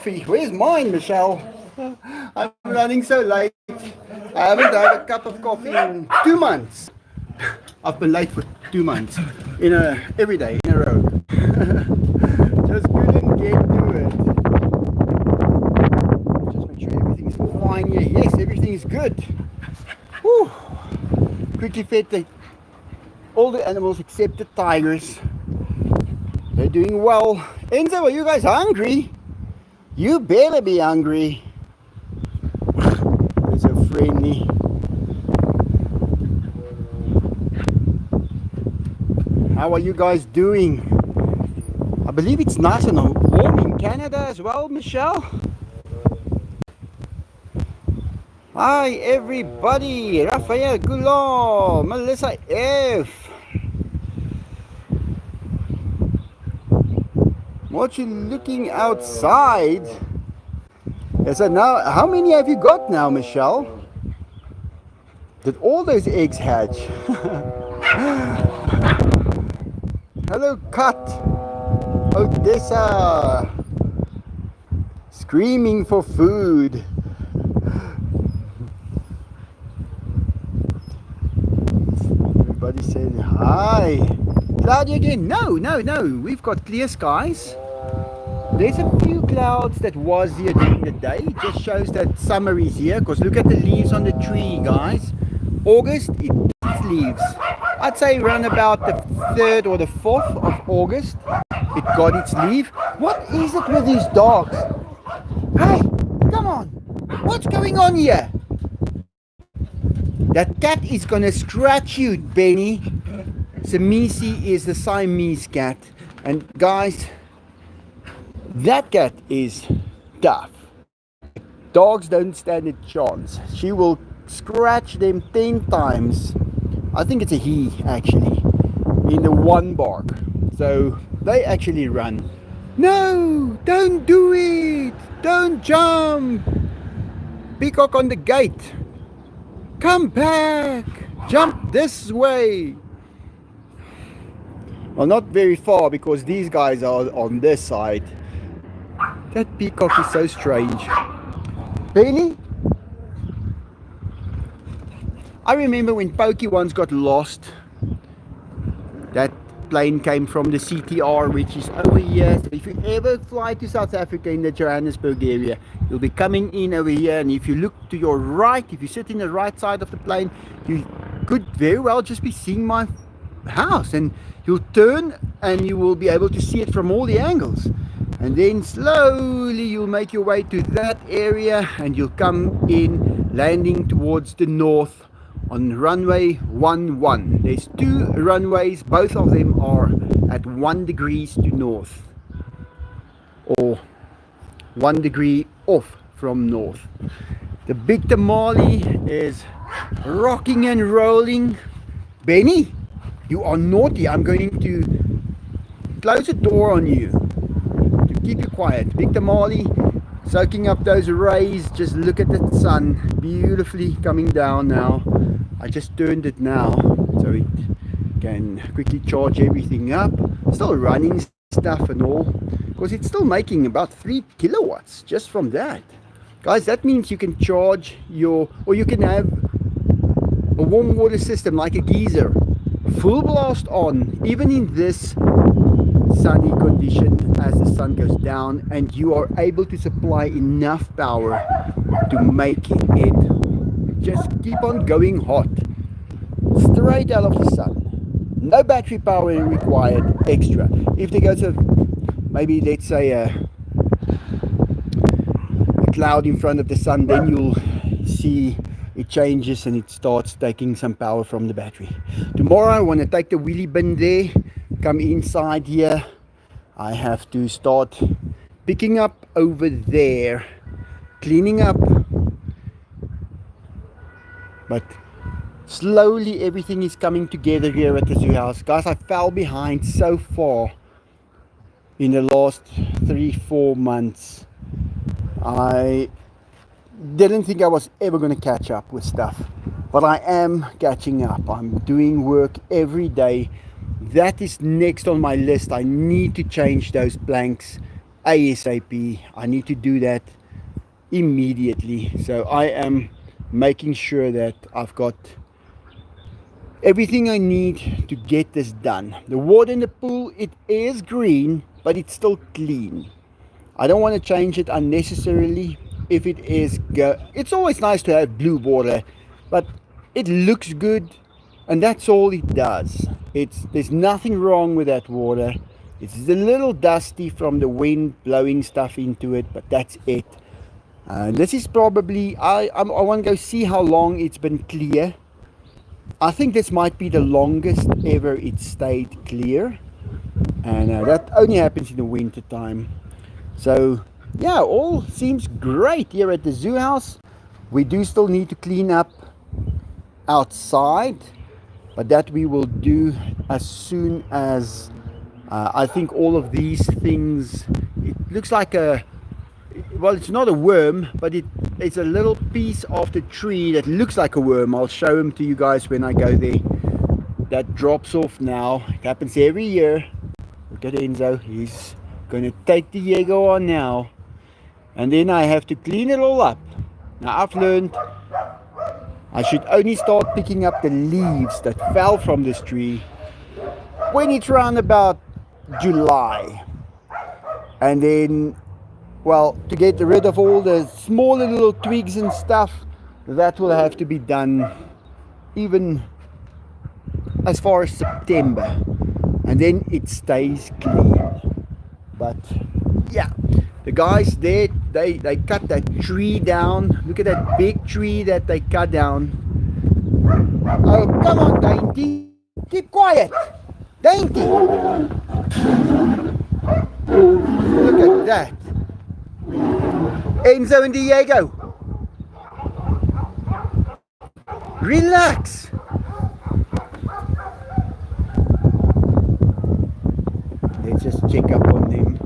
Where's mine, Michelle? I'm running so late. I haven't had a cup of coffee in 2 months. I've been late for 2 months. Every day in a row. Just couldn't get to it. Just make sure everything's fine here. Yes, everything is good. Whew. Quickly fed all the animals except the tigers. They're doing well. Enzo, are you guys hungry? You better be hungry. They're so friendly. How are you guys doing? I believe it's nice and warm in Canada as well, Michelle. Hi everybody, Raphael Goulon, Melissa F. What you looking outside? So now, how many have you got now, Michelle? Did all those eggs hatch? Hello, Kat. Odessa. Screaming for food. Everybody said hi. Cloudy again? No. We've got clear skies. There's a few clouds that was here during the day. It just shows that summer is here. Because look at the leaves on the tree, guys. August, its leaves. I'd say around about the 3rd or the 4th of August, it got its leaf. What is it with these dogs? Hey, come on. What's going on here? That cat is gonna scratch you, Benny. Samisi is the Siamese cat. And guys, that cat is tough. Dogs don't stand a chance. She will scratch them 10 times. I think it's a he actually, in the one bark. So they actually run. No, don't do it. Don't jump. Peacock on the gate. Come back. Jump this way. Well, not very far because these guys are on this side. That peacock is so strange. Benny? I remember when Pokey once got lost. That plane came from the CTR, which is over here. So if you ever fly to South Africa in the Johannesburg area, you'll be coming in over here. And if you look to your right, if you sit in the right side of the plane, you could very well just be seeing my house. And you'll turn and you will be able to see it from all the angles. And then slowly you'll make your way to that area and you'll come in, landing towards the north on runway 11. There's 2 runways, both of them are at 1 degrees to north, or 1 degree off from north. The big tamale is rocking and rolling. Benny, you are naughty. I'm going to close the door on you to keep you quiet. Big tamale soaking up those rays. Just look at the sun beautifully coming down now. I just turned it now so it can quickly charge everything up. Still running stuff and all, because it's still making about 3 kilowatts just from that. Guys, that means you can charge or you can have a warm water system like a geyser, full blast on, even in this sunny condition as the sun goes down, and you are able to supply enough power to make it just keep on going hot, straight out of the sun. No battery power required extra. If there goes maybe let's say a cloud in front of the sun, then you'll see it changes and it starts taking some power from the battery. Tomorrow I want to take the wheelie bin there, come inside here. I have to start picking up over there, cleaning up, but slowly everything is coming together here at the zoo house. Guys, I fell behind so far in the last 3-4 months. I didn't think I was ever going to catch up with stuff, but I am catching up. I'm doing work every day. That is next on my list. I need to change those blanks ASAP. I need to do that immediately. So I am making sure that I've got everything I need to get this done. The water in the pool, it is green, but it's still clean. I don't want to change it unnecessarily. If it is, it's always nice to have blue water, but it looks good, and that's all it does. There's nothing wrong with that water. It's a little dusty from the wind blowing stuff into it, but that's it. This is probably, I want to go see how long it's been clear. I think this might be the longest ever it stayed clear, and that only happens in the winter time. So yeah, all seems great here at the zoo house. We do still need to clean up outside, but that we will do as soon as I think all of these things, it looks like a, well, it's not a worm, but it's a little piece of the tree that looks like a worm. I'll show them to you guys when I go there. That drops off now. It happens every year. Look at Enzo. He's going to take the Jaeger on now. And then I have to clean it all up. Now I've learned I should only start picking up the leaves that fell from this tree when it's around about July. And then, well, to get rid of all the smaller little twigs and stuff, that will have to be done even as far as September, and then it stays clean. But yeah, the guys there, they cut that tree down. Look at that big tree that they cut down. Oh, come on, Dainty, keep quiet, Dainty. Look at that. Enzo and Diego, relax. Let's just check up on them.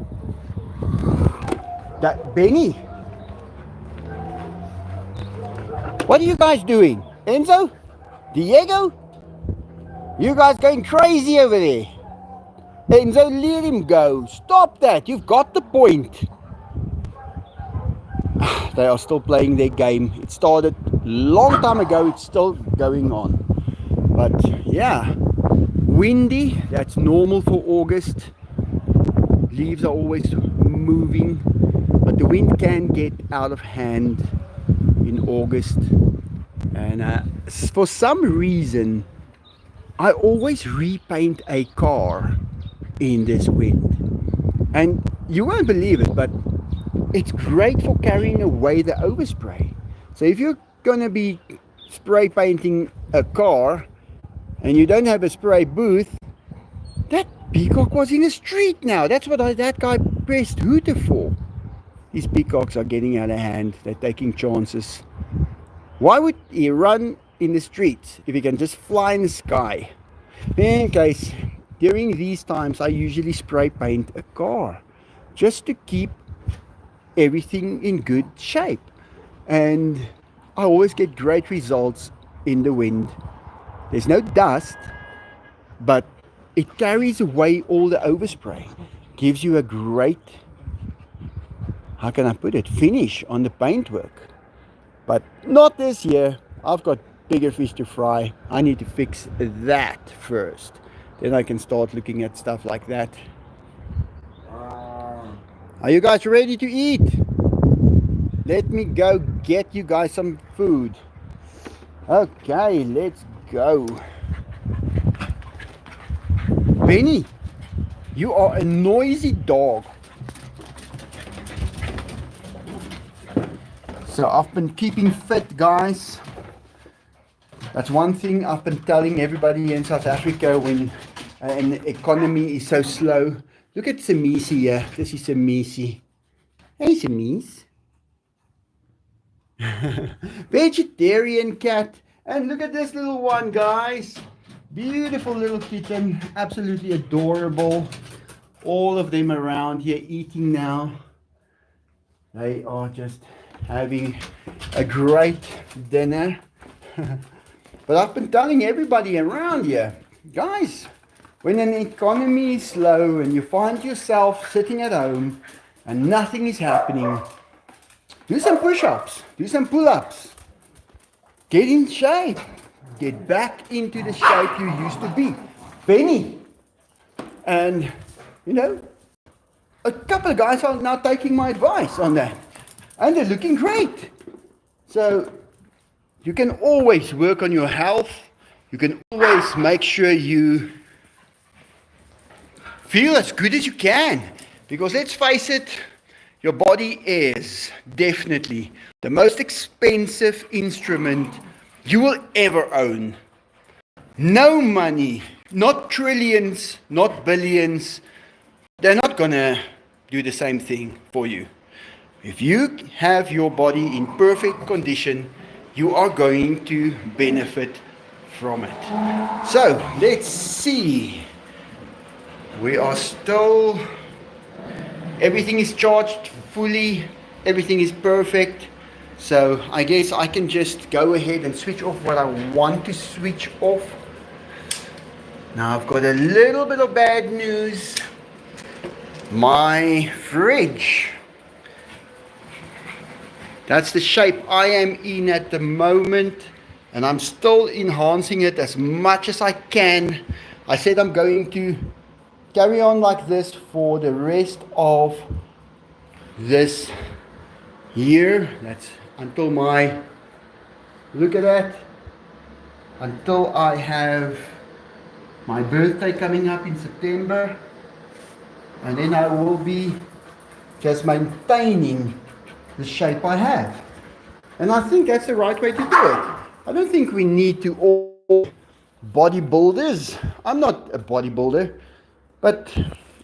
That Benny, what are you guys doing? Enzo, Diego, you guys going crazy over there. Enzo, let him go. Stop that. You've got the point. They are still playing their game. It started long time ago. It's still going on. But yeah, windy. That's normal for August. Leaves are always moving, but the wind can get out of hand in August. And for some reason, I always repaint a car in this wind. And you won't believe it, but it's great for carrying away the overspray. So if you're gonna be spray painting a car and you don't have a spray booth, that peacock was in the street now. That's what that guy pressed hooter for. These peacocks are getting out of hand. They're taking chances. Why would he run in the streets if he can just fly in the sky? In case, during these times, I usually spray paint a car just to keep everything in good shape. And I always get great results in the wind. There's no dust, but it carries away all the overspray. Gives you a great, how can I put it, finish on the paintwork. But not this year. I've got bigger fish to fry. I need to fix that first. Then I can start looking at stuff like that. Are you guys ready to eat? Let me go get you guys some food. Okay, let's go. Benny, you are a noisy dog. So I've been keeping fit, guys. That's one thing I've been telling everybody in South Africa when an economy is so slow. Look at Samisi here. This is Samisi. Hey, Samis. Vegetarian cat. And look at this little one, guys. Beautiful little kitten. Absolutely adorable. All of them around here eating now. They are just having a great dinner. But I've been telling everybody around here, guys, when an economy is slow and you find yourself sitting at home, and nothing is happening, do some push-ups, do some pull-ups, get in shape, get back into the shape you used to be. Benny, and a couple of guys are now taking my advice on that, and they're looking great. So you can always work on your health. You can always make sure you feel as good as you can, because let's face it, your body is definitely the most expensive instrument you will ever own. No money, not trillions, not billions, they're not gonna do the same thing for you. If you have your body in perfect condition, you are going to benefit from it. So let's see. We are still, everything is charged fully, everything is perfect. So I guess I can just go ahead and switch off what I want to switch off. Now I've got a little bit of bad news. My fridge, that's the shape I am in at the moment, and I'm still enhancing it as much as I can. I said I'm going to carry on like this for the rest of this year. That's until look at that, until I have my birthday coming up in September, and then I will be just maintaining the shape I have. And I think that's the right way to do it. I don't think we need to all bodybuilders. I'm not a bodybuilder, but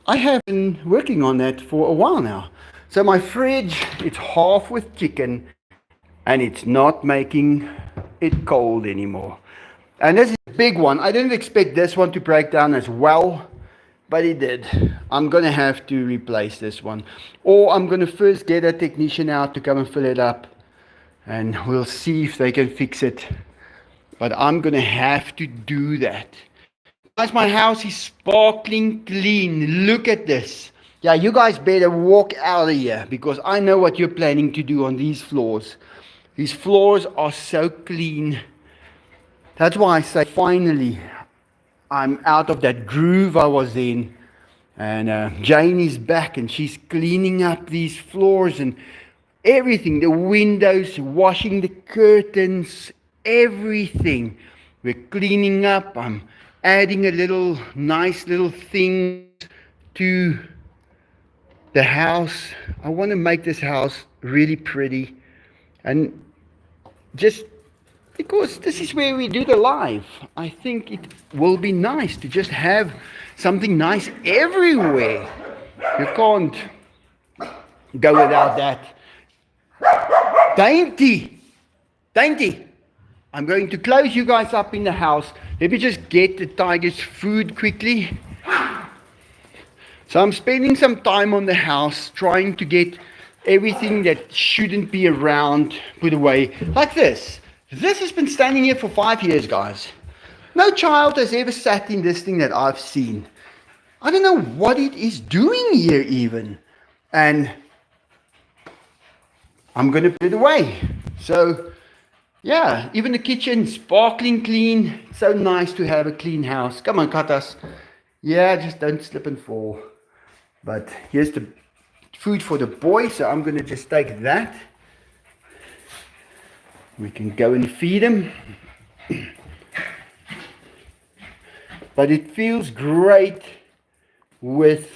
I have been working on that for a while now. So my fridge, it's half with chicken, and it's not making it cold anymore. And this is a big one. I didn't expect this one to break down as well, but it did. I'm going to have to replace this one. Or I'm going to first get a technician out to come and fill it up, and we'll see if they can fix it. But I'm going to have to do that. Guys, my house is sparkling clean. Look at this. Yeah, you guys better walk out of here, because I know what you're planning to do on these floors. These floors are so clean. That's why I say finally I'm out of that groove I was in. And Jane is back, and she's cleaning up these floors and everything. The windows, washing the curtains, everything. We're cleaning up. I'm adding a nice little thing to the house. I want to make this house really pretty, and just because this is where we do the live, I think it will be nice to just have something nice everywhere. You can't go without that. Dainty, I'm going to close you guys up in the house. Let me just get the tigers food quickly. So I'm spending some time on the house trying to get everything that shouldn't be around put away. Like this. This has been standing here for 5 years, guys. No child has ever sat in this thing that I've seen. I don't know what it is doing here even. And I'm going to put it away. So, yeah, even the kitchen, sparkling clean. So nice to have a clean house. Come on, Katas. Yeah, just don't slip and fall. But here's the food for the boys, so I'm going to just take that. We can go and feed them. But it feels great with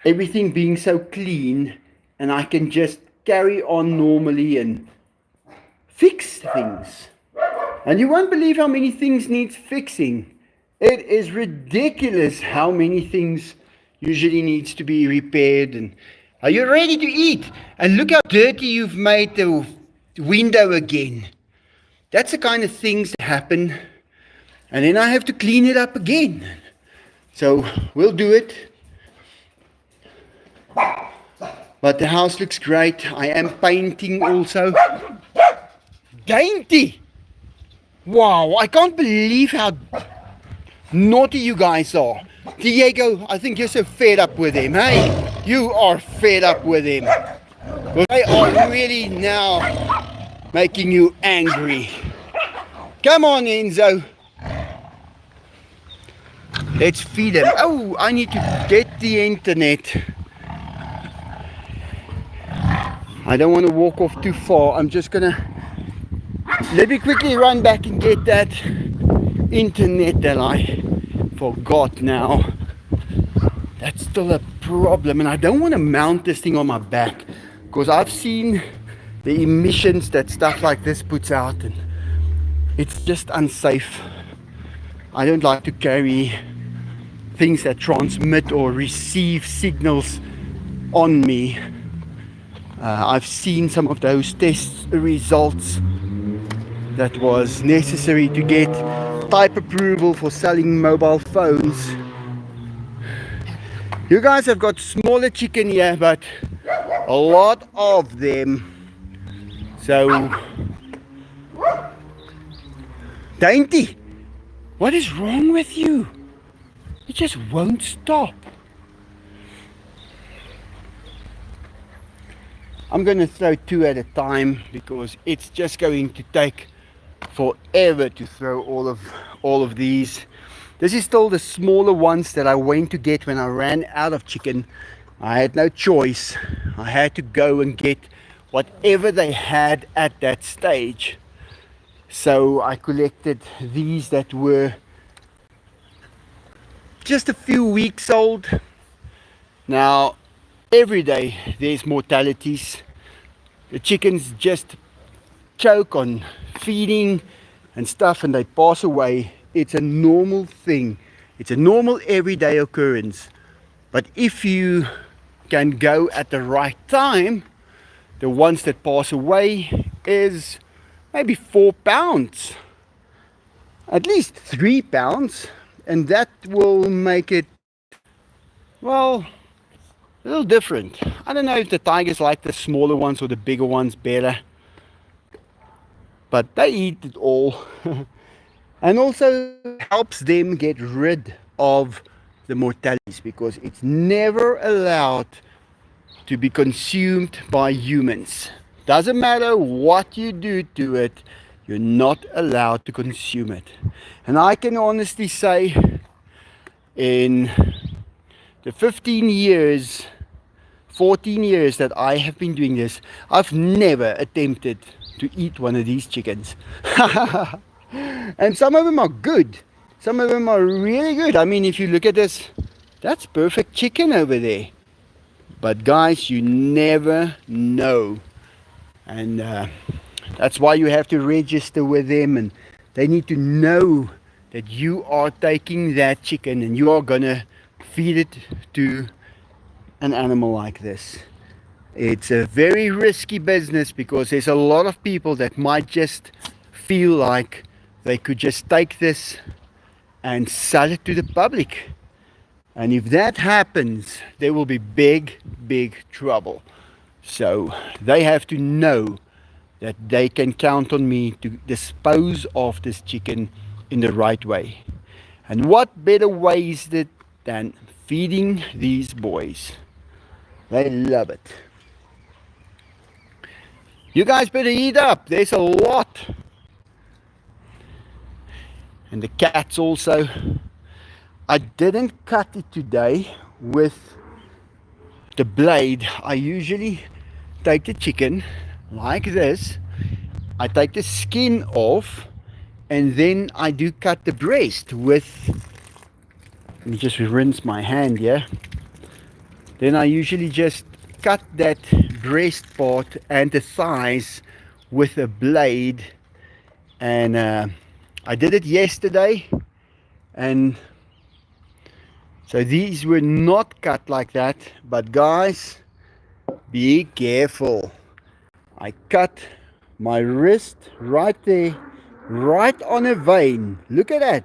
everything being so clean, and I can just carry on normally and fix things. And you won't believe how many things need fixing. It is ridiculous how many things usually needs to be repaired. And are you ready to eat? And look how dirty you've made the window again. That's the kind of things that happen, and then I have to clean it up again. So we'll do it. But the house looks great. I am painting also. Dainty! Wow, I can't believe how naughty you guys are. Diego, I think you're so fed up with him, hey? You are fed up with him. Well, they are really now making you angry. Come on, Enzo. Let's feed him. Oh, I need to get the internet. I don't want to walk off too far. I'm just gonna let me quickly run back and get that internet that I forgot now. That's still a problem, and I don't want to mount this thing on my back because I've seen the emissions that stuff like this puts out, and it's just unsafe. I don't like to carry things that transmit or receive signals on me. I've seen some of those test results that was necessary to get type approval for selling mobile phones. You guys have got smaller chicken here, but a lot of them. So, Dainty, what is wrong with you? It just won't stop. I'm going to throw two at a time because it's just going to take forever to throw all of these. This is still the smaller ones that I went to get when I ran out of chicken. I had no choice. I had to go and get whatever they had at that stage. So I collected these that were just a few weeks old. Now, every day there's mortalities. The chickens just choke on feeding and stuff and they pass away. It's a normal thing. It's a normal everyday occurrence. But if you can go at the right time, the ones that pass away is maybe 4 pounds, at least 3 pounds, and that will make it, well, a little different. I don't know if the tigers like the smaller ones or the bigger ones better, but they eat it all. And also helps them get rid of the mortalities because it's never allowed to be consumed by humans. Doesn't matter what you do to it, you're not allowed to consume it. And I can honestly say, in the 15 years, 14 years that I have been doing this, I've never attempted to eat one of these chickens. And some of them are good. Some of them are really good. I mean, if you look at this, that's perfect chicken over there. But guys, you never know. And that's why you have to register with them, and they need to know that you are taking that chicken and you are gonna feed it to an animal like this. It's a very risky business because there's a lot of people that might just feel like they could just take this and sell it to the public. And if that happens, there will be big trouble. So they have to know that they can count on me to dispose of this chicken in the right way. And what better way is it than feeding these boys? They love it. You guys better eat up. There's a lot. And the cats also. I didn't cut it today with the blade. I usually take the chicken like this. I take the skin off and then I do cut the breast with, let me just rinse my hand here. Then I usually just cut that breast part and the thighs with a blade. And I did it yesterday, and so these were not cut like that. But guys, be careful. I cut my wrist right there, right on a vein. Look at that.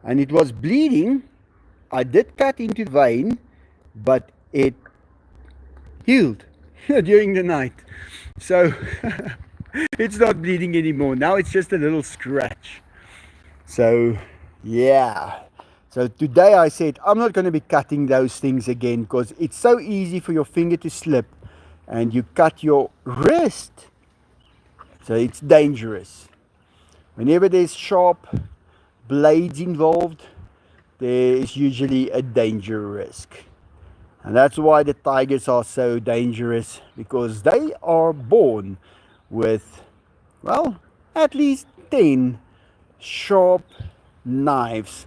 And it was bleeding. I did cut into the vein, but it healed during the night. So it's not bleeding anymore. Now it's just a little scratch. So yeah. So today I said I'm not going to be cutting those things again because it's so easy for your finger to slip and you cut your wrist. So it's dangerous. Whenever there's sharp blades involved, there is usually a danger risk. And that's why the tigers are so dangerous, because they are born with, well, at least 10 sharp knives.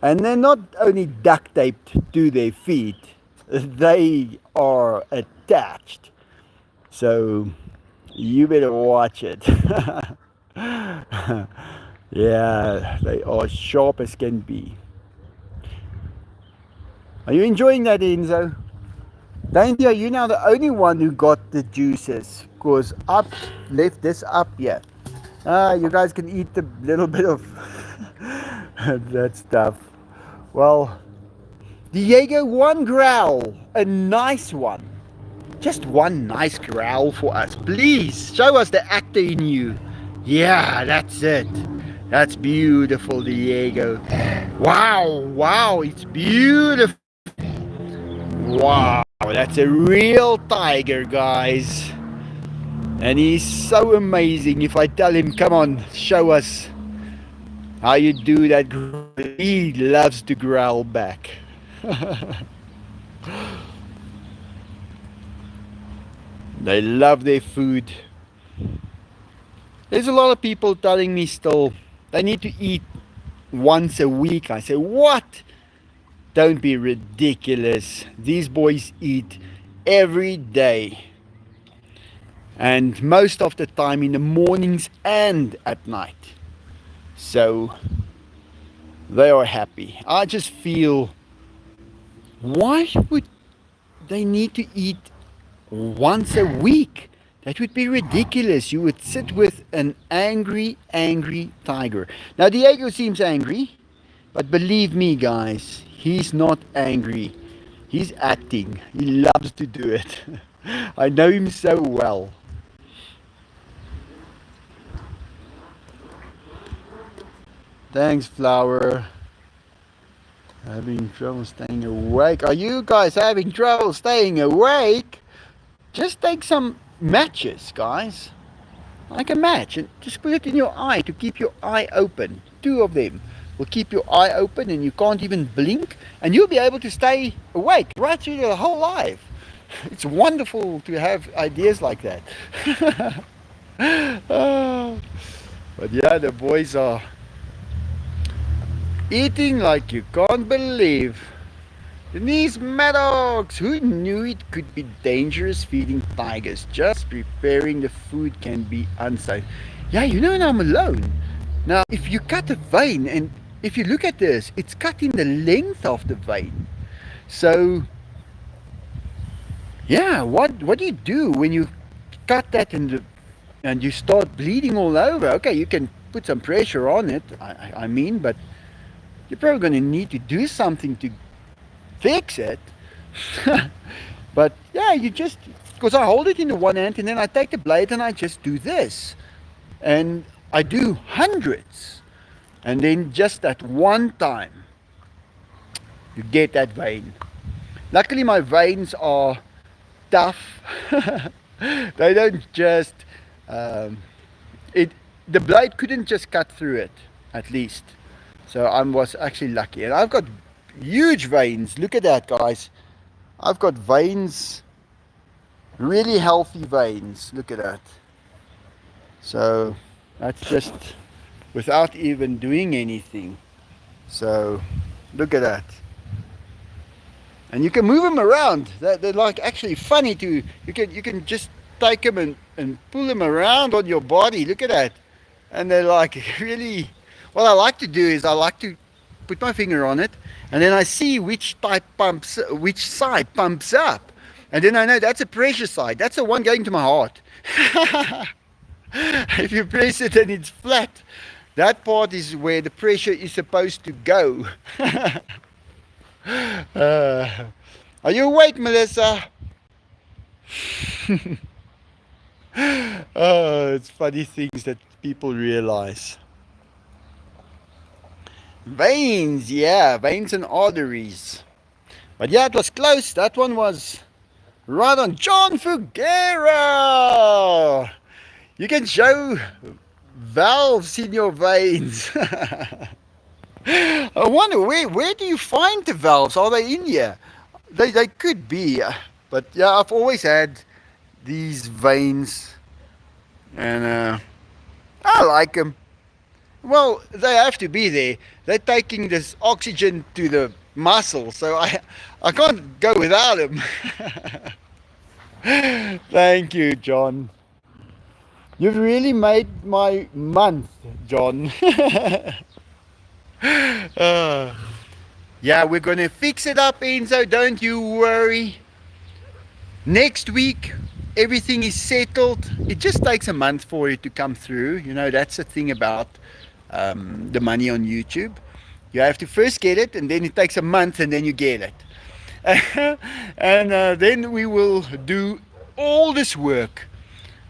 And they're not only duct taped to their feet, they are attached. So you better watch it. Yeah, they are sharp as can be. Are you enjoying that, Enzo? Dainty, are you now the only one who got the juices? Because I've left this up here. You guys can eat a little bit of that stuff. Well, Diego, one growl. A nice one. Just one nice growl for us. Please, show us the actor in you. Yeah, that's it. That's beautiful, Diego. Wow, wow, it's beautiful. Wow, that's a real tiger, guys. And he's so amazing. If I tell him, come on, show us how you do that, he loves to growl back. They love their food. There's a lot of people telling me still they need to eat once a week. I say, what? Don't be ridiculous. These boys eat every day. And most of the time in the mornings and at night. So they are happy. I just feel, why would they need to eat once a week? That would be ridiculous. You would sit with an angry tiger. Now Diego seems angry, but believe me guys, he's not angry. He's acting. He loves to do it. I know him so well. Thanks, Flower. Having trouble staying awake. Are you guys having trouble staying awake? Just take some matches, guys. Like a match, and just put it in your eye to keep your eye open. 2 of them will keep your eye open and you can't even blink, and you'll be able to stay awake right through your whole life. It's wonderful to have ideas like that. Oh, but yeah, the boys are eating like you can't believe. These Peacocks! Who knew it could be dangerous feeding tigers? Just preparing the food can be unsafe. Yeah, you know, and I'm alone. Now, if you cut a vein, and if you look at this, it's cut in the length of the vein. So, yeah, what do you do when you cut that and you start bleeding all over? Okay, you can put some pressure on it, I mean, but you're probably going to need to do something to fix it. But yeah, you just, because I hold it in the one hand and then I take the blade and I just do this, and I do hundreds, and then just that one time you get that vein. Luckily my veins are tough. They don't just the blade couldn't just cut through it, at least. So I was actually lucky, and I've got huge veins. Look at that, guys. I've got veins, really healthy veins. Look at that. So that's just without even doing anything. So look at that. And you can move them around. They're like actually funny to, you can just take them and pull them around on your body. Look at that. And they're like really, what I like to do is I like to put my finger on it, and then I see which side pumps up, and then I know that's a pressure side. That's the one going to my heart. If you press it and it's flat, that part is where the pressure is supposed to go. Are you awake, Melissa? Oh, it's funny things that people realize. Veins, yeah, veins and arteries. But yeah, it was close. That one was right on. John Fugera! You can show valves in your veins. I wonder where do you find the valves? Are they in here? They could be, but yeah, I've always had these veins, and I like them. Well, they have to be there. They're taking this oxygen to the muscle, so I can't go without them. Thank you, John. You've really made my month, John. uh, yeah, we're gonna fix it up, Enzo. Don't you worry. Next week, everything is settled. It just takes a month for it to come through. You know, that's the thing about the money on YouTube. You have to first get it, and then it takes a month, and then you get it. And then we will do all this work.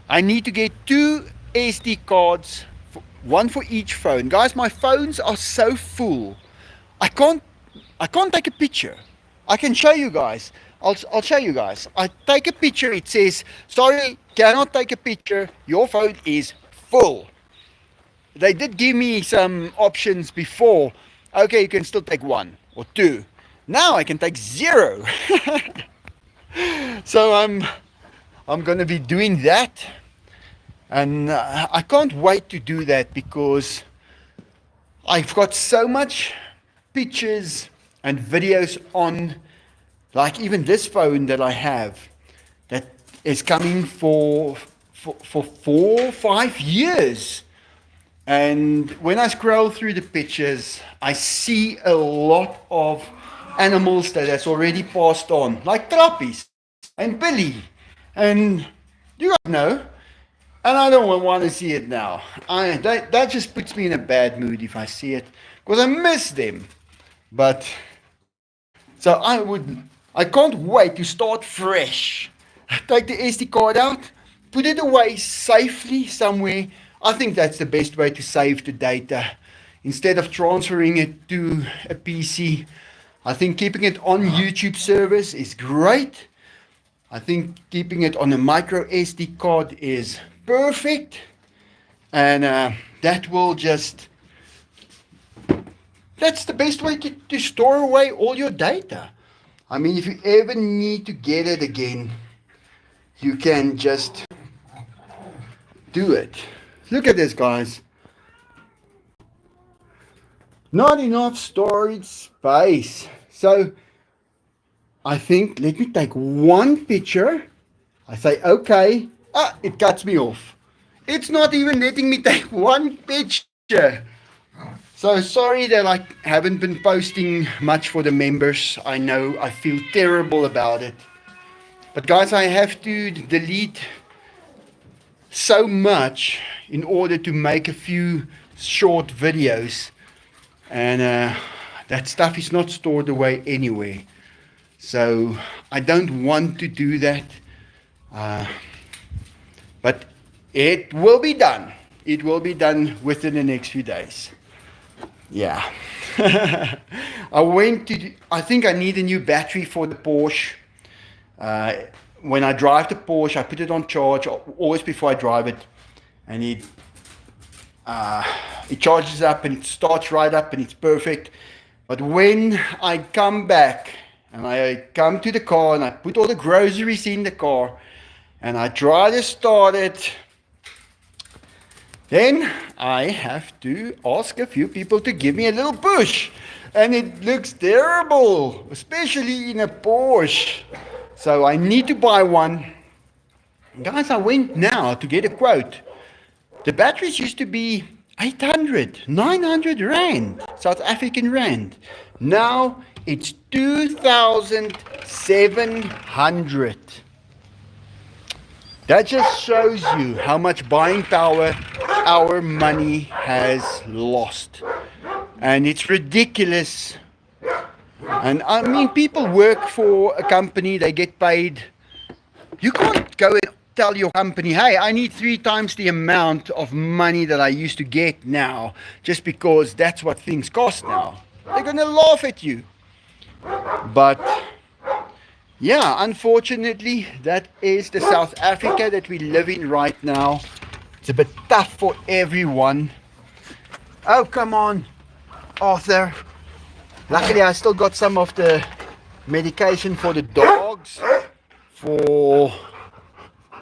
I need to get 2 SD cards, one for each phone. Guys, my phones are so full. I can't I can't take a picture. I can show you guys. I'll show you guys. I take a picture, it says, sorry, cannot take a picture. Your phone is full. They did give me some options before. Okay, you can still take 1 or 2. Now I can take 0. So I'm going to be doing that. And I can't wait to do that because I've got so much pictures and videos on, like even this phone that I have, that is coming for 4 or 5 years. And when I scroll through the pictures, I see a lot of animals that has already passed on, like Trappies and Billy, and you guys know. And I don't want to see it now. That just puts me in a bad mood if I see it, because I miss them. But so I can't wait to start fresh. Take the SD card out, put it away safely somewhere. I think that's the best way to save the data. Instead of transferring it to a PC, I think keeping it on YouTube servers is great. I think keeping it on a micro SD card is perfect. And that will just, that's the best way to store away all your data. I mean, if you ever need to get it again, you can just do it. Look at this, guys. Not enough storage space. So I think, let me take one picture. I say, okay. It cuts me off. It's not even letting me take one picture. So sorry that I haven't been posting much for the members. I know I feel terrible about it. But guys, I have to delete so much in order to make a few short videos. And that stuff is not stored away anywhere. So I don't want to do that. But it will be done. It will be done within the next few days. Yeah. I think I need a new battery for the Porsche. When I drive the Porsche, I put it on charge always before I drive it. And it charges up and it starts right up and it's perfect. But when I come back and I come to the car and I put all the groceries in the car and I try to start it, then I have to ask a few people to give me a little push. And it looks terrible, especially in a Porsche. So I need to buy one. Guys, I went now to get a quote. The batteries used to be 800, 900 Rand, South African Rand. Now it's 2,700. That just shows you how much buying power our money has lost. And it's ridiculous. And I mean, people work for a company, they get paid. You can't go tell your company, hey, I need 3 times the amount of money that I used to get now, just because that's what things cost now. They're going to laugh at you. But yeah, unfortunately, that is the South Africa that we live in right now. It's a bit tough for everyone. Oh, come on, Arthur. Luckily, I still got some of the medication for the dogs, for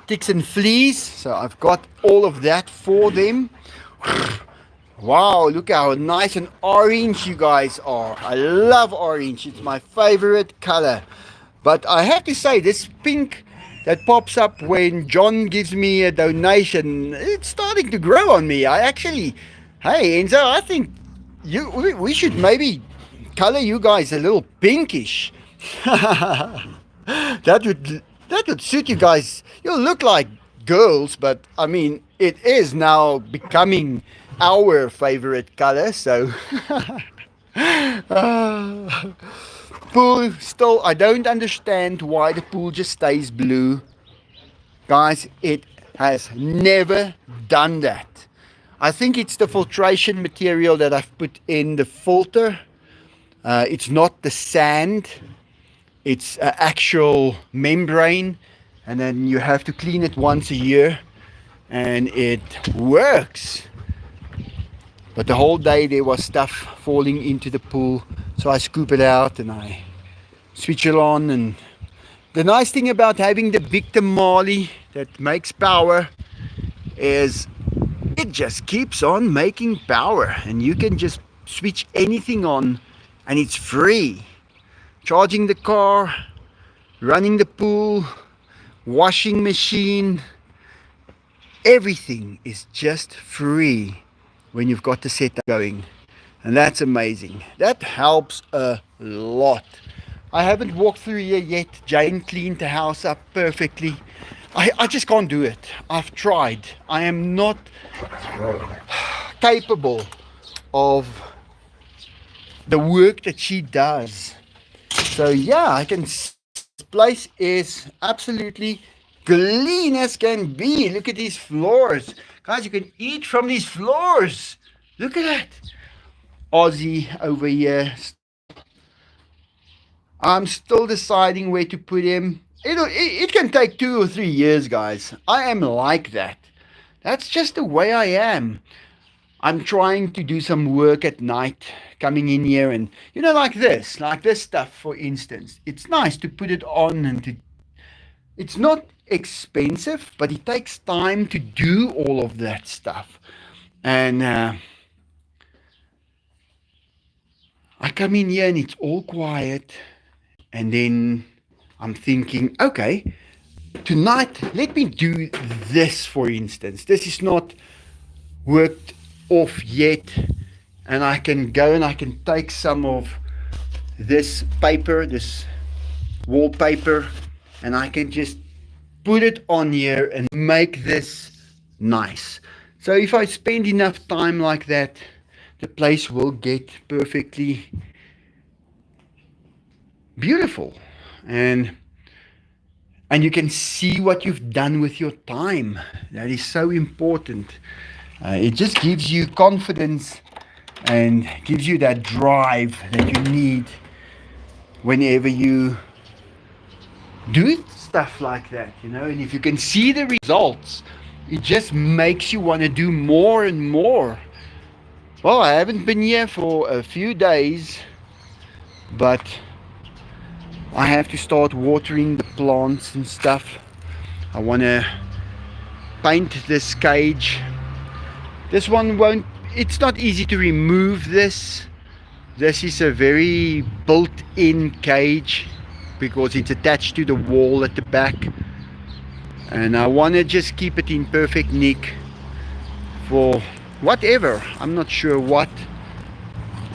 ticks and fleas. So I've got all of that for them. Wow, look how nice and orange you guys are. I love orange. It's my favorite color. But I have to say, this pink that pops up when John gives me a donation, it's starting to grow on me. I actually, hey Enzo, I think we should maybe color you guys a little pinkish. that would suit you guys. You'll look like girls, but I mean, it is now becoming our favorite color. So pool still, I don't understand why the pool just stays blue, guys. It has never done that. I think it's the filtration material that I've put in the filter. It's not the sand, it's an actual membrane, and then you have to clean it once a year, and it works. But the whole day there was stuff falling into the pool, so I scoop it out and I switch it on. And the nice thing about having the big tamale that makes power is it just keeps on making power, and you can just switch anything on and it's free. Charging the car, running the pool, washing machine, everything is just free when you've got the setup going, and that's amazing. That helps a lot. I haven't walked through here yet. Jane cleaned the house up perfectly. I just can't do it. I've tried. I am not capable of the work that she does. So yeah, this place is absolutely clean as can be. Look at these floors. Guys, you can eat from these floors. Look at that. Aussie over here. I'm still deciding where to put him. It can take 2 or 3 years, guys. I am like that. That's just the way I am. I'm trying to do some work at night, coming in here and, like this stuff, for instance. It's nice to put it on, and it's not expensive, but it takes time to do all of that stuff. And I come in here and it's all quiet, and then I'm thinking, okay, tonight let me do this, for instance. This is not worked off yet, and I can go and I can take some of this paper, this wallpaper, and I can just put it on here and make this nice. So if I spend enough time like that, the place will get perfectly beautiful, and you can see what you've done with your time. That is so important. It just gives you confidence and gives you that drive that you need whenever you do stuff like that, and if you can see the results, it just makes you want to do more and more. Well, I haven't been here for a few days, but I have to start watering the plants and stuff. I want to paint this cage. This one won't, it's not easy to remove this. This is a very built-in cage because it's attached to the wall at the back. And I want to just keep it in perfect nick for whatever. I'm not sure what.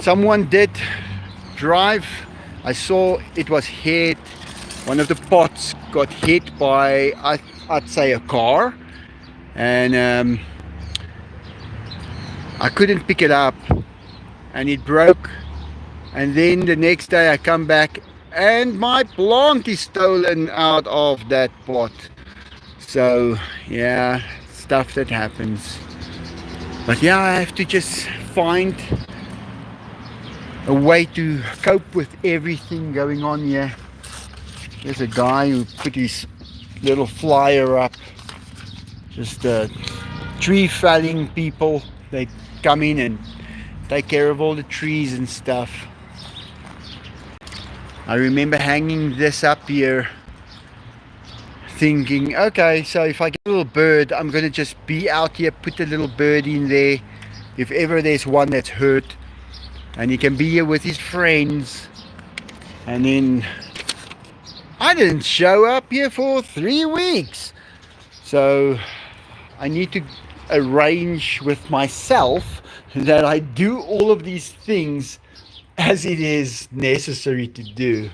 Someone did drive. I saw it was hit. One of the pots got hit by, I'd say, a car. And I couldn't pick it up. And it broke. And then the next day I come back and my plant is stolen out of that pot. So yeah, stuff that happens. But yeah, I have to just find a way to cope with everything going on here. There's a guy who put his little flyer up. Just tree felling people. They come in and take care of all the trees and stuff. I remember hanging this up here thinking, okay, so if I get a little bird, I'm going to just be out here, put a little bird in there. If ever there's one that's hurt, and he can be here with his friends. And then I didn't show up here for 3 weeks. So I need to arrange with myself that I do all of these things as it is necessary to do.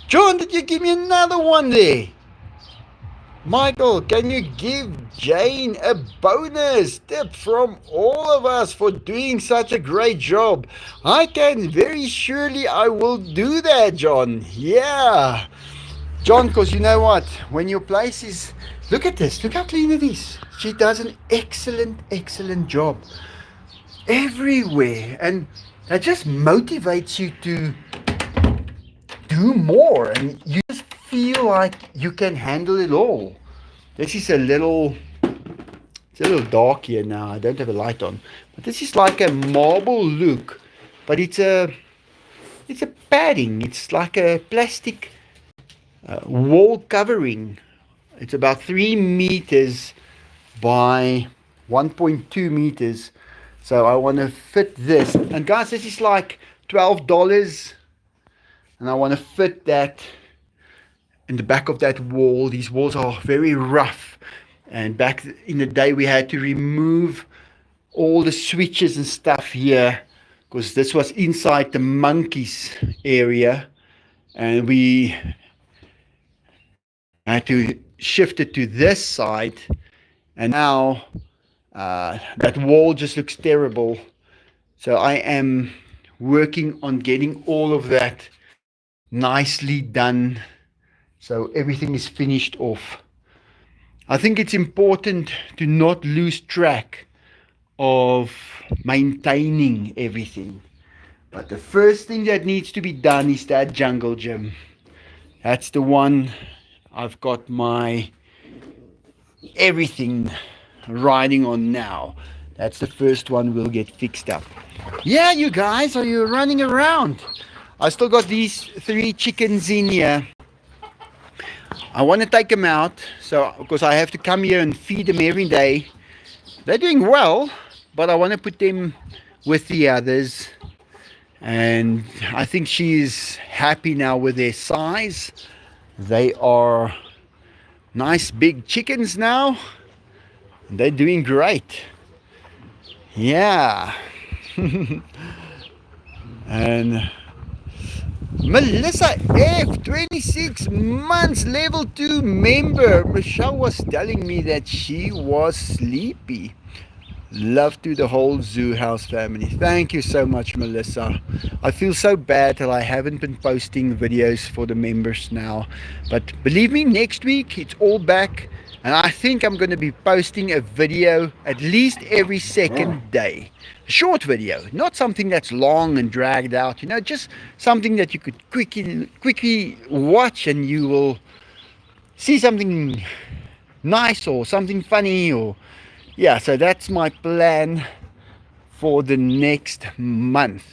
John, did you give me another one there? Michael, can you give Jane a bonus tip from all of us for doing such a great job? I can, very surely I will do that, John. Yeah. John, because you know what? When your place is... Look at this. Look how clean it is. She does an excellent job everywhere. And that just motivates you to do more. And you just feel like you can handle it all. This is it's a little dark here now. I don't have a light on. But this is like a marble look. But it's a padding. It's like a plastic wall covering. It's about 3 meters by 1.2 meters. So I want to fit this. And guys, this is like $12. And I want to fit that in the back of that wall. These walls are very rough. And back in the day, we had to remove all the switches and stuff here, because this was inside the monkeys area. And we had to shift it to this side, and now that wall just looks terrible. So I am working on getting all of that nicely done, so everything is finished off. I think it's important to not lose track of maintaining everything, but the first thing that needs to be done is that jungle gym. That's the one I've got my everything riding on now. That's the first one we'll get fixed up. Yeah, you guys, are you running around? I still got these 3 chickens in here. I want to take them out, so because I have to come here and feed them every day. They're doing well, but I want to put them with the others. And I think she's happy now with their size. They are nice big chickens now. They're doing great. Yeah. And Melissa F, 26 months, level 2 member. Michelle was telling me that she was sleepy. Love to the whole Zoo House family. Thank you so much, Melissa. I feel so bad that I haven't been posting videos for the members now. But believe me, next week it's all back. And I think I'm going to be posting a video at least every second day. A short video, not something that's long and dragged out. You know, just something that you could quickly watch and you will see something nice or something funny or... Yeah, so that's my plan for the next month.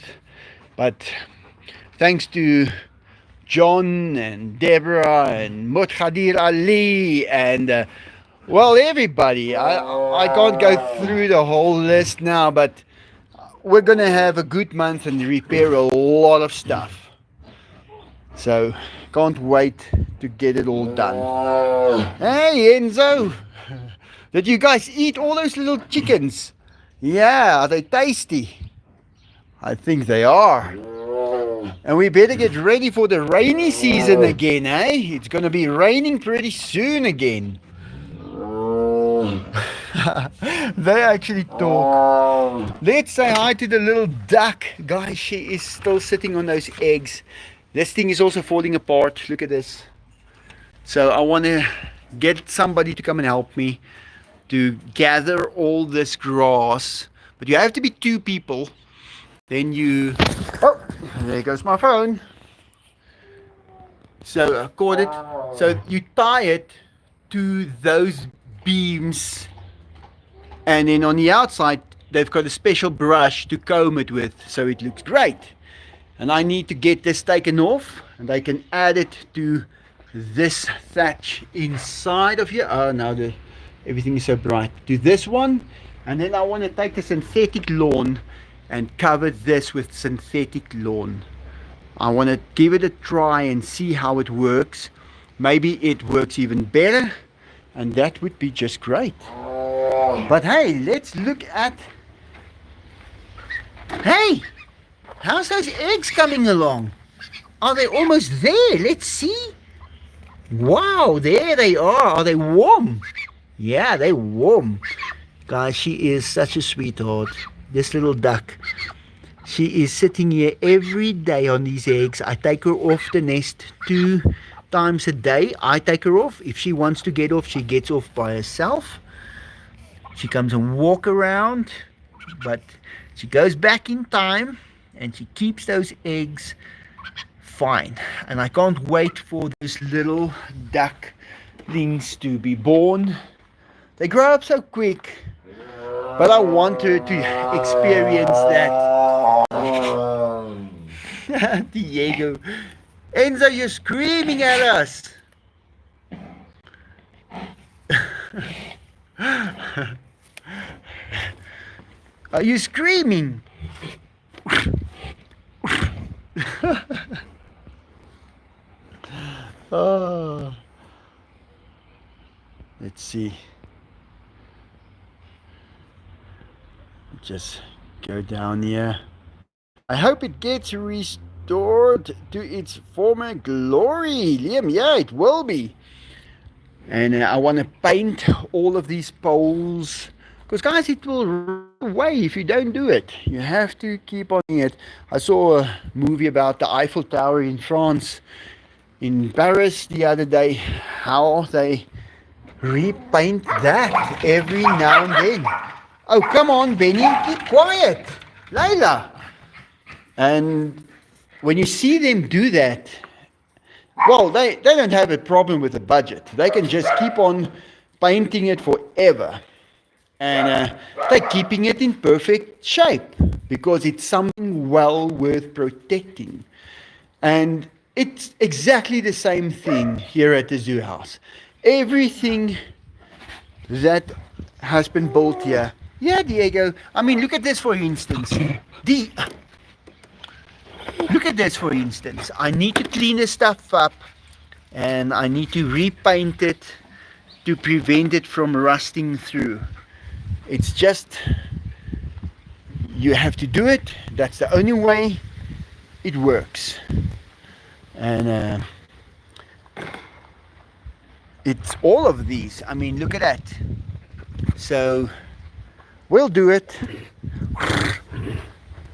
But thanks to John and Deborah and Muthadir Ali and well, everybody. I can't go through the whole list now, but we're gonna have a good month and repair a lot of stuff. So can't wait to get it all done. Hey Enzo, did you guys eat all those little chickens? Yeah, are they tasty? I think they are. And we better get ready for the rainy season again, eh? It's going to be raining pretty soon again. They actually talk. Let's say hi to the little duck. Guys, she is still sitting on those eggs. This thing is also falling apart. Look at this. So I want to get somebody to come and help me to gather all this grass. But you have to be 2 people. Then you... Oh, there goes my phone. So I caught it. So you tie it to those beams, and then on the outside they've got a special brush to comb it with, so it looks great. And I need to get this taken off, and I can add it to this thatch inside of here. Oh, now everything is so bright. To this one, and then I want to take a synthetic lawn and cover this with synthetic lawn. I want to give it a try and see how it works. Maybe it works even better, and that would be just great. But hey, let's look at... Hey, how's those eggs coming along? Are they almost there? Let's see. Wow, there they are. Are they warm? Yeah, they're warm. Guys, she is such a sweetheart. This little duck. She is sitting here every day on these eggs. I take her off the nest 2 times a day. I take her off. If she wants to get off, she gets off by herself. She comes and walk around, but she goes back in time and she keeps those eggs fine. And I can't wait for those little ducklings to be born. They grow up so quick, but I want her to experience that. Diego. Enzo, you're screaming at us. Are you screaming? Oh. Let's see. Just go down here. I hope it gets restored to its former glory, Liam. Yeah, it will be. And I want to paint all of these poles, because guys, it will run away if you don't do it. You have to keep on it. I saw a movie about the Eiffel Tower in France, in Paris the other day, how they repaint that every now and then. Oh, come on, Benny, keep quiet. Layla. And when you see them do that, well, they don't have a problem with the budget. They can just keep on painting it forever. And they're keeping it in perfect shape because it's something well worth protecting. And it's exactly the same thing here at the zoo house. Everything that has been built here. Yeah, Diego. I mean, look at this for instance. Look at this for instance. I need to clean this stuff up and I need to repaint it to prevent it from rusting through. It's just, you have to do it. That's the only way it works. And it's all of these. I mean, look at that. So we'll do it.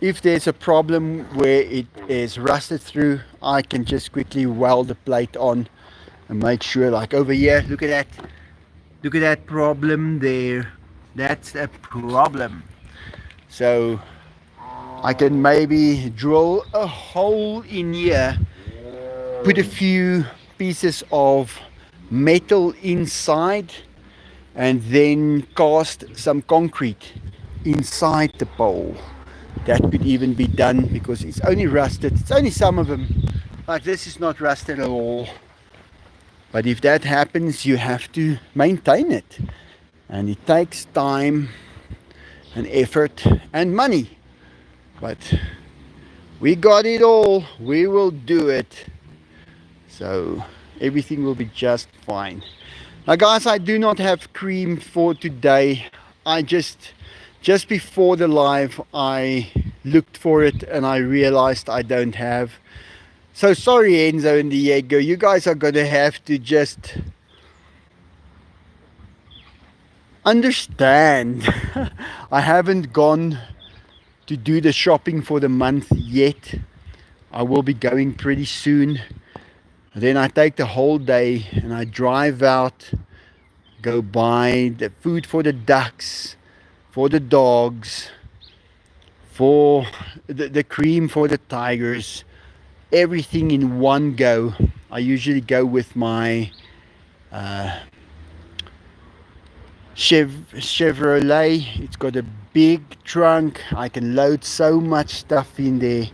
If there's a problem where it is rusted through, I can just quickly weld the plate on and make sure, like over here, look at that. Look at that problem there. That's a problem. So I can maybe drill a hole in here, put a few pieces of metal inside, and then cast some concrete inside the pole. That could even be done because it's only rusted. It's only some of them. Like this is not rusted at all. But if that happens, you have to maintain it. And it takes time and effort and money. But we got it all. We will do it. So everything will be just fine. Now guys, I do not have cream for today. I just before the live I looked for it and I realized I don't have. So sorry Enzo and Diego, you guys are gonna have to just understand. I haven't gone to do the shopping for the month yet. I will be going pretty soon. Then I take the whole day and I drive out, go buy the food for the ducks, for the dogs, for the cream for the tigers, everything in one go. I usually go with my Chevrolet. It's got a big trunk. I can load so much stuff in there,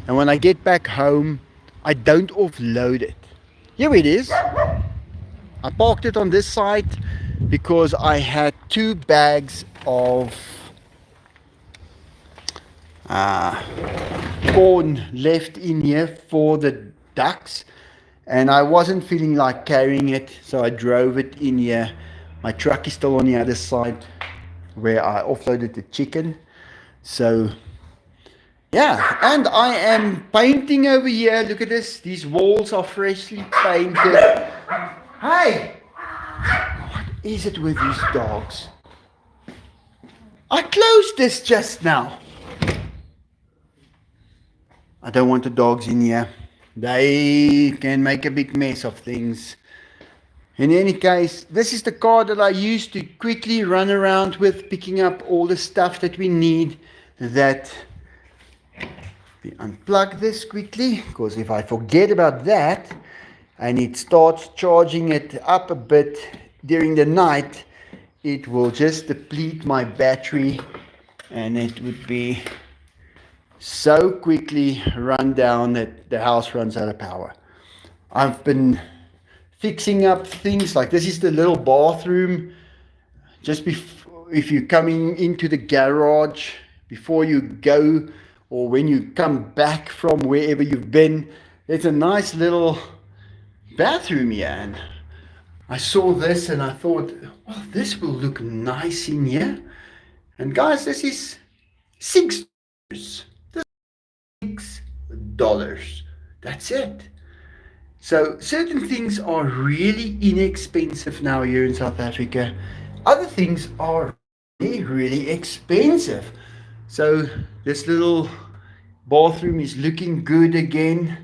and when I get back home I don't offload it. Here it is. I parked it on this side because I had 2 bags of corn left in here for the ducks, and I wasn't feeling like carrying it, so I drove it in here. My truck is still on the other side where I offloaded the chicken. So yeah, and I am painting over here. Look at this. These walls are freshly painted. Hey! What is it with these dogs? I closed this just now. I don't want the dogs in here. They can make a big mess of things. In any case, this is the car that I used to quickly run around with, picking up all the stuff that we need. That we unplug this quickly, because if I forget about that and it starts charging it up a bit during the night, it will just deplete my battery and it would be so quickly run down that the house runs out of power. I've been fixing up things like this is the little bathroom. Just before, if you're coming into the garage, before you go or when you come back from wherever you've been, there's a nice little bathroom here. And I saw this and I thought, well, this will look nice in here. And guys, this is $6. $6. That's it. So certain things are really inexpensive now here in South Africa. Other things are really, really expensive. So this little bathroom is looking good again.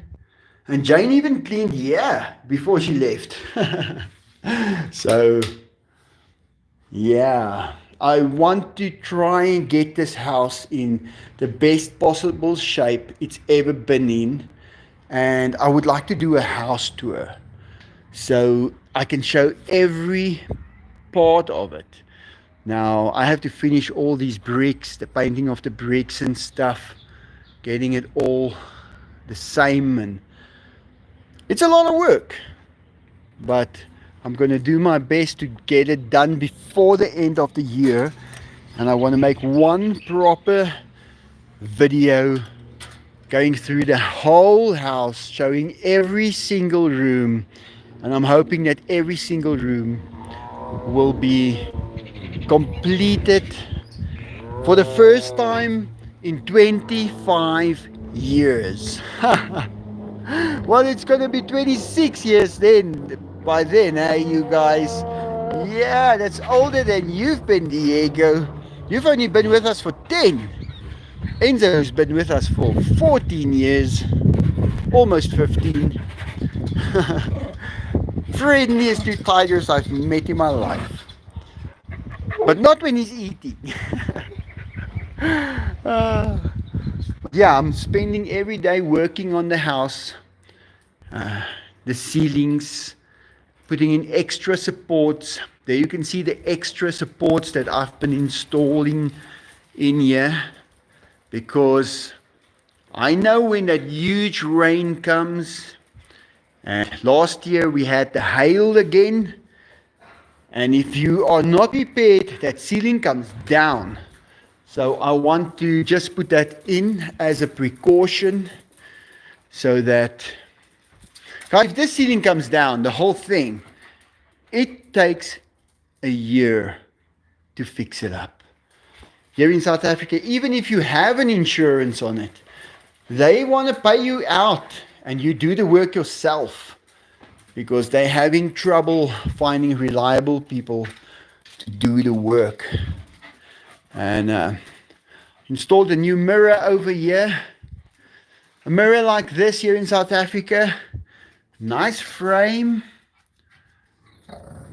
And Jane even cleaned here before she left. So yeah, I want to try and get this house in the best possible shape it's ever been in. And I would like to do a house tour so I can show every part of it. Now I have to finish all these bricks, the painting of the bricks and stuff, getting it all the same, and it's a lot of work, but I'm going to do my best to get it done before the end of the year. And I want to make one proper video going through the whole house, showing every single room, and I'm hoping that every single room will be completed for the first time in 25 years. Well, it's gonna be 26 years then, by then, eh, you guys? Yeah, that's older than you've been, Diego. You've only been with us for 10. Enzo's been with us for 14 years, almost 15. Friendliest 2 tigers I've met in my life, but not when he's eating. Yeah, I'm spending every day working on the house, the ceilings, putting in extra supports. There you can see the extra supports that I've been installing in here, because I know when that huge rain comes, and last year we had the hail again, and if you are not prepared, that ceiling comes down. So I want to just put that in as a precaution, so that if this ceiling comes down, the whole thing, it takes a year to fix it up. Here in South Africa, even if you have an insurance on it, they want to pay you out and you do the work yourself, because they're having trouble finding reliable people to do the work. And installed a new mirror over here. A mirror like this here in South Africa, nice frame,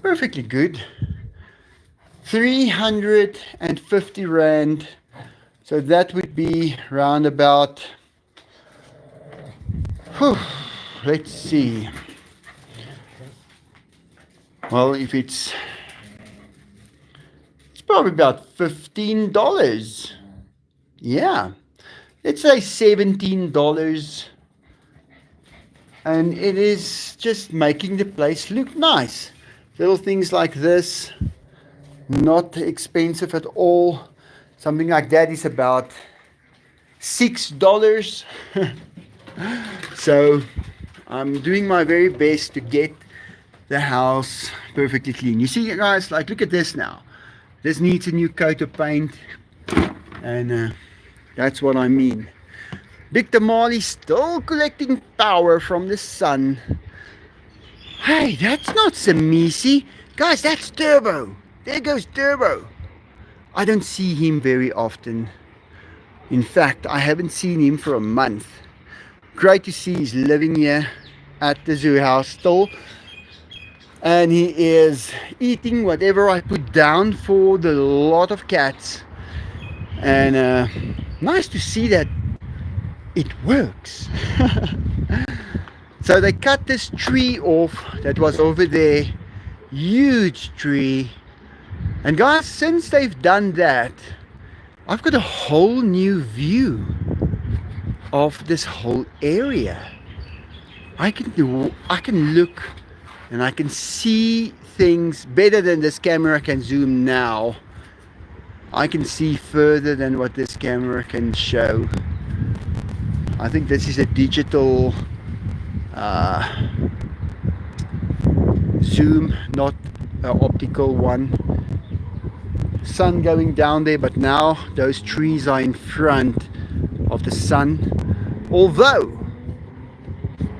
perfectly good. 350 Rand. So that would be round about, let's see. Well, if it's probably about $15. Yeah. Let's say $17. And it is just making the place look nice. Little things like this, not expensive at all. Something like that is about $6. So I'm doing my very best to get the house perfectly clean. You see, guys, like, look at this now. This needs a new coat of paint. And that's what I mean. Big Tamale still collecting power from the sun. Hey, that's not Samisi. Guys, that's Turbo. There goes Turbo. I don't see him very often. In fact, I haven't seen him for a month. Great to see he's living here at the zoo house still. And he is eating whatever I put down for the lot of cats. And nice to see that it works. So they cut this tree off that was over there. Huge tree. And guys, since they've done that, I've got a whole new view of this whole area. I can look and I can see things better than this camera can zoom now. I can see further than what this camera can show. I think this is a digital zoom, not an optical one. Sun going down there, but now those trees are in front of the sun. Although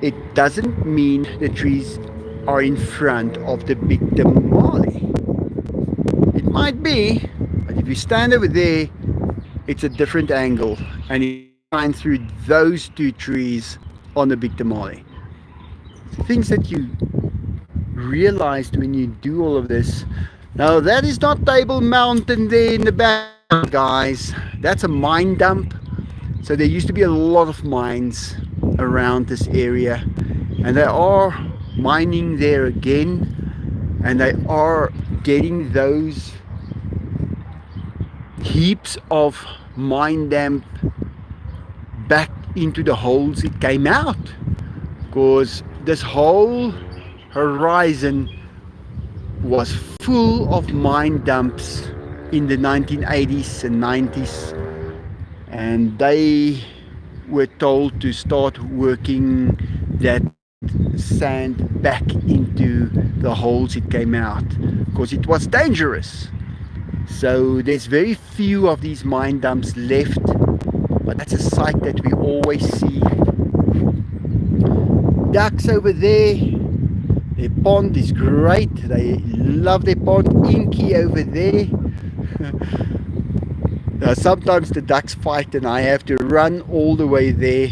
it doesn't mean the trees are in front of the big tamale. It might be, but if you stand over there, it's a different angle, and you shine through those two trees on the big tamale. Things that you realized when you do all of this. Now that is not Table Mountain there in the back, guys. That's a mine dump. So there used to be a lot of mines around this area, and they are mining there again, and they are getting those heaps of mine damp back into the holes it came out, because this whole horizon was full of mine dumps in the 1980s and 90s, and they were told to start working that sand back into the holes it came out, because it was dangerous. So there's very few of these mine dumps left, but that's a sight that we always see. Ducks over there, their pond is great. They love their pond. Inky over there. Now, sometimes the ducks fight and I have to run all the way there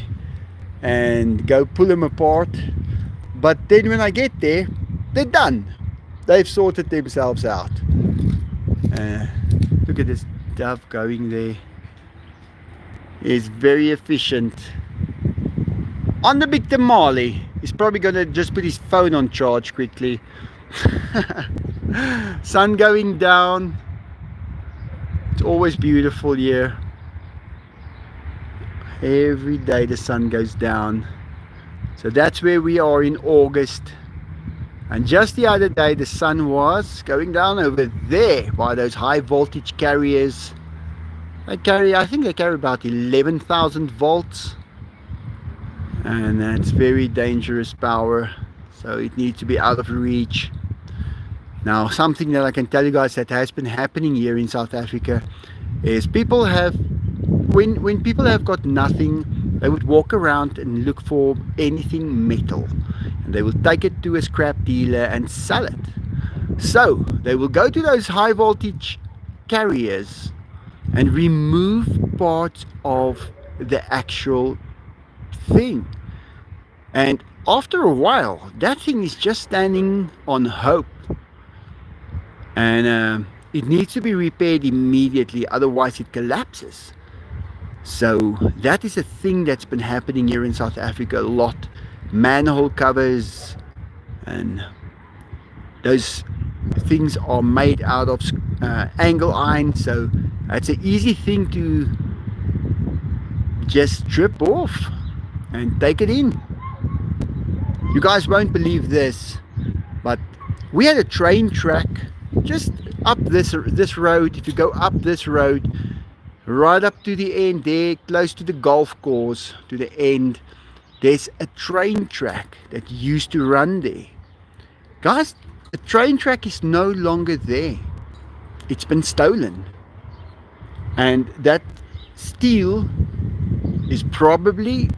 and go pull them apart. But then when I get there, they're done. They've sorted themselves out. Look at this dove going there. He's very efficient. On the big tamale, he's probably going to just put his phone on charge quickly. Sun going down. It's always beautiful here. Every day the sun goes down. So that's where we are in August. And just the other day the sun was going down over there by those high voltage carriers. I think they carry about 11,000 volts. And that's very dangerous power. So it needs to be out of reach. Now, something that I can tell you guys that has been happening here in South Africa is people have, when people have got nothing, they would walk around and look for anything metal, and they will take it to a scrap dealer and sell it. So they will go to those high voltage carriers and remove parts of the actual thing. And after a while, that thing is just standing on hope. And it needs to be repaired immediately, otherwise it collapses. So that is a thing that's been happening here in South Africa a lot. Manhole covers, and those things are made out of angle iron, so it's an easy thing to just strip off and take it in. You guys won't believe this, but we had a train track just up this road. If you go up this road right up to the end there, close to the golf course, to the end, there's a train track that used to run there. Guys, the train track is no longer there. It's been stolen. And that steel is probably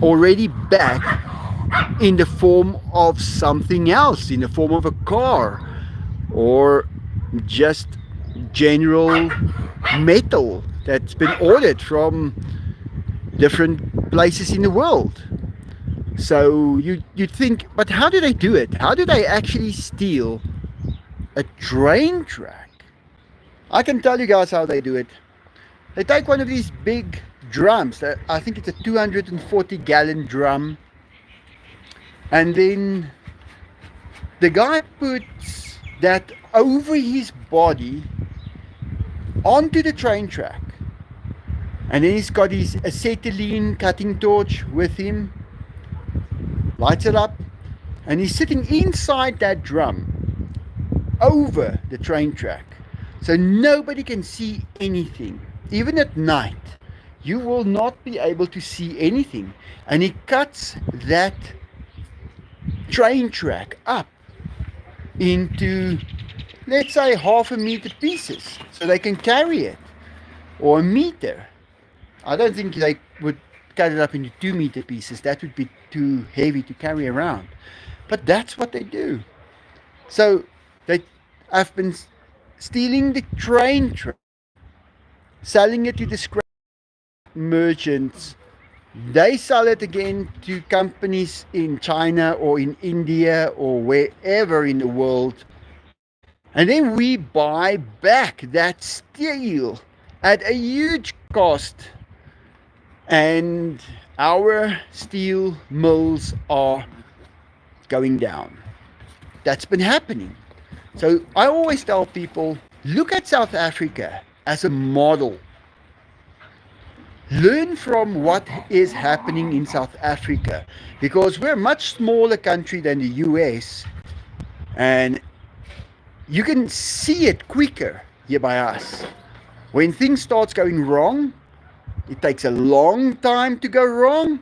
already back in the form of something else, in the form of a car, or just general metal that's been ordered from different places in the world. So you'd think, but how do they do it? How do they actually steal a train track? I can tell you guys how they do it. They take one of these big drums, I think it's a 240-gallon drum, and then the guy puts that over his body onto the train track, and then he's got his acetylene cutting torch with him, lights it up, and he's sitting inside that drum over the train track, so nobody can see anything. Even at night you will not be able to see anything. And he cuts that train track up into, let's say, 1/2 meter pieces, so they can carry it, or a meter. I don't think they would cut it up into 2-meter pieces. That would be too heavy to carry around. But that's what they do. So they have been stealing the train track, selling it to the scrap merchants. They sell it again to companies in China or in India or wherever in the world, and then we buy back that steel at a huge cost, and our steel mills are going down. That's been happening. So I always tell people, look at South Africa as a model. Learn from what is happening in South Africa, because we're a much smaller country than the US, and you can see it quicker here by us. When things starts going wrong, it takes a long time to go wrong,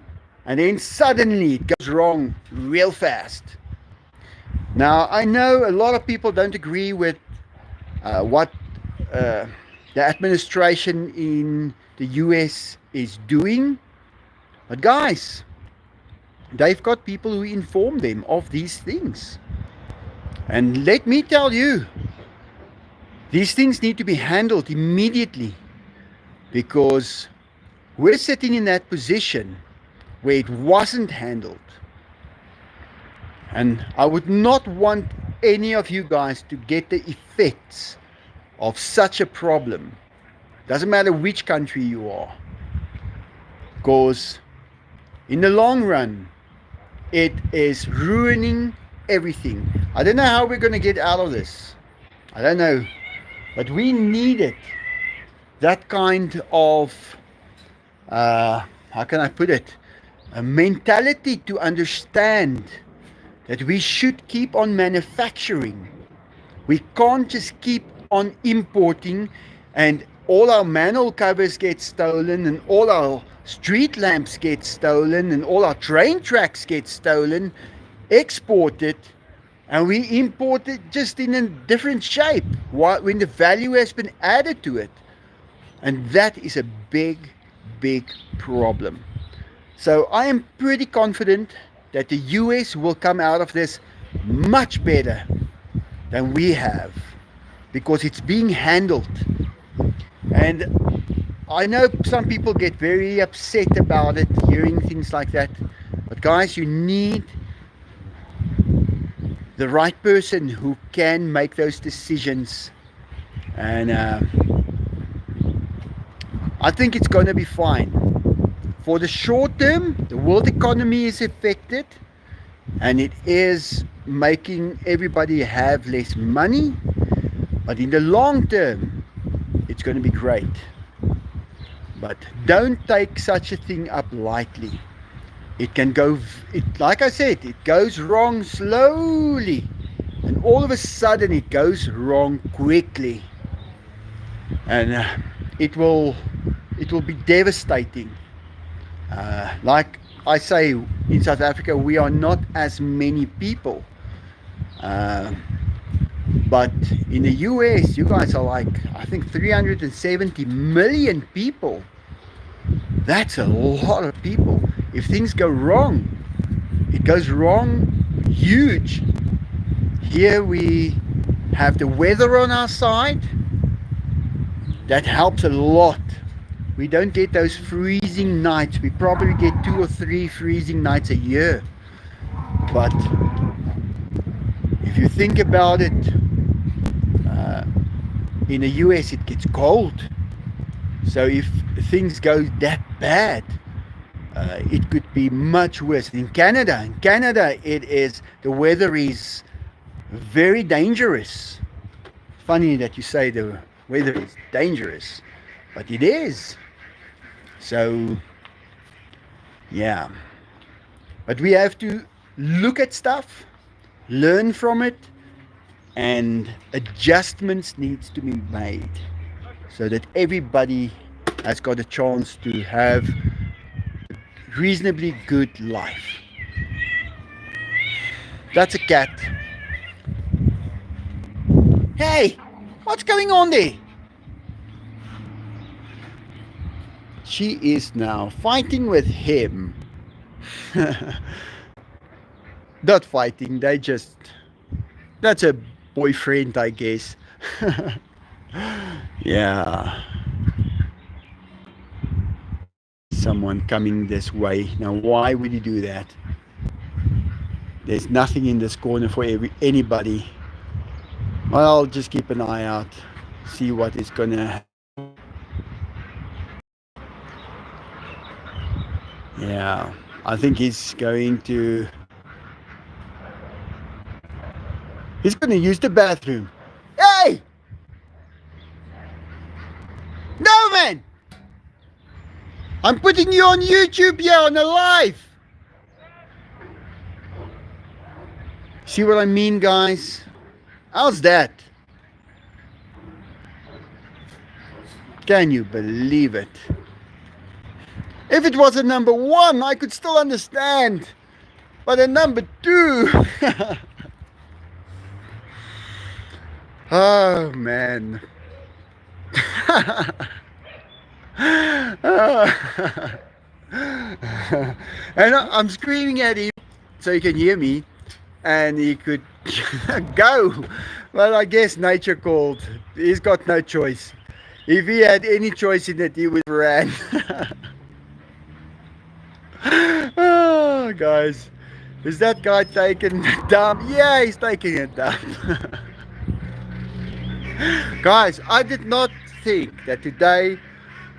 and then suddenly it goes wrong real fast. Now, I know a lot of people don't agree with what the administration in the US is doing, but guys, they've got people who inform them of these things. And let me tell you, these things need to be handled immediately, because we're sitting in that position where it wasn't handled. And I would not want any of you guys to get the effects of such a problem. Doesn't matter which country you are, because in the long run it is ruining everything. I don't know how we're going to get out of this. I don't know, but we needed that kind of how can I put it, a mentality to understand that we should keep on manufacturing. We can't just keep on importing, and all our manhole covers get stolen, and all our street lamps get stolen, and all our train tracks get stolen, exported, and we import it just in a different shape when the value has been added to it. And that is a big problem. So I am pretty confident that the US will come out of this much better than we have, because it's being handled. And I know some people get very upset about it, hearing things like that. But guys, you need the right person who can make those decisions. And I think it's going to be fine. For the short term, the world economy is affected, and it is making everybody have less money. But in the long term, it's going to be great. But don't take such a thing up lightly. It can go, like I said, it goes wrong slowly, and all of a sudden it goes wrong quickly, and it will be devastating. Like I say, in South Africa we are not as many people, but in the US you guys are like, I think 370 million people. That's a lot of people. If things go wrong, it goes wrong huge. Here we have the weather on our side. That helps a lot. We don't get those freezing nights. We probably get 2 or 3 freezing nights a year. But if you think about it, in the US it gets cold. So if things go that bad, it could be much worse. In Canada, it is, the weather is very dangerous. Funny that you say the weather is dangerous, but it is. So yeah, but we have to look at stuff, learn from it, and adjustments needs to be made so that everybody has got a chance to have a reasonably good life. That's a cat. Hey, what's going on there? She is now fighting with him. Not fighting, they just, that's a boyfriend, I guess. Yeah. Someone coming this way. Now why would you do that? There's nothing in this corner for anybody. Well, I'll just keep an eye out, see what is gonna happen. Yeah, I think he's going to use the bathroom. Hey! No, man! I'm putting you on YouTube here on a live. See what I mean, guys? How's that? Can you believe it? If it was a number 1, I could still understand. But a number 2... Oh, man. And I'm screaming at him so he can hear me, and he could go. Well, I guess nature called. He's got no choice. If he had any choice in it, he would have ran. Oh, guys, is that guy taking a dump? Yeah, he's taking a dump. Guys, I did not think that today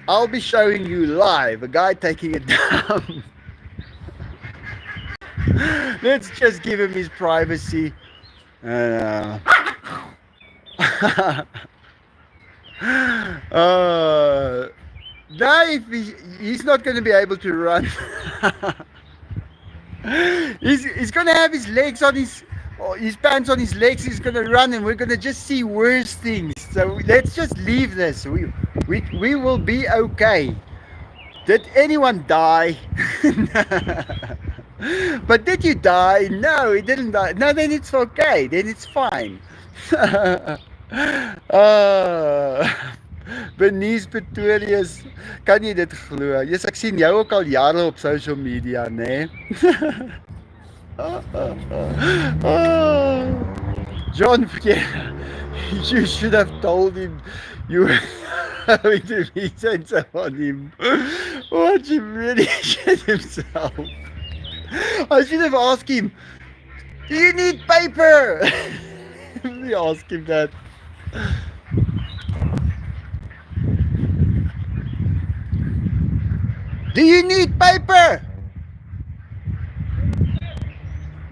I'll be showing you live a guy taking a dump. Let's just give him his privacy. Now if he's not going to be able to run. He's going to have his legs on his pants on his legs. He's going to run, and we're going to just see worse things. So let's just leave this. We will be okay. Did anyone die? But did you die? No, he didn't die. No, then it's okay. Then it's fine. Bernice Pretorius, kan jy dit glo? Yes, ek sien jou ook al jare op social media, né? John, you should have told him you going to be sent on him. Watch him really shit himself. I should have asked him, do you need paper? We ask him that. Do you need paper?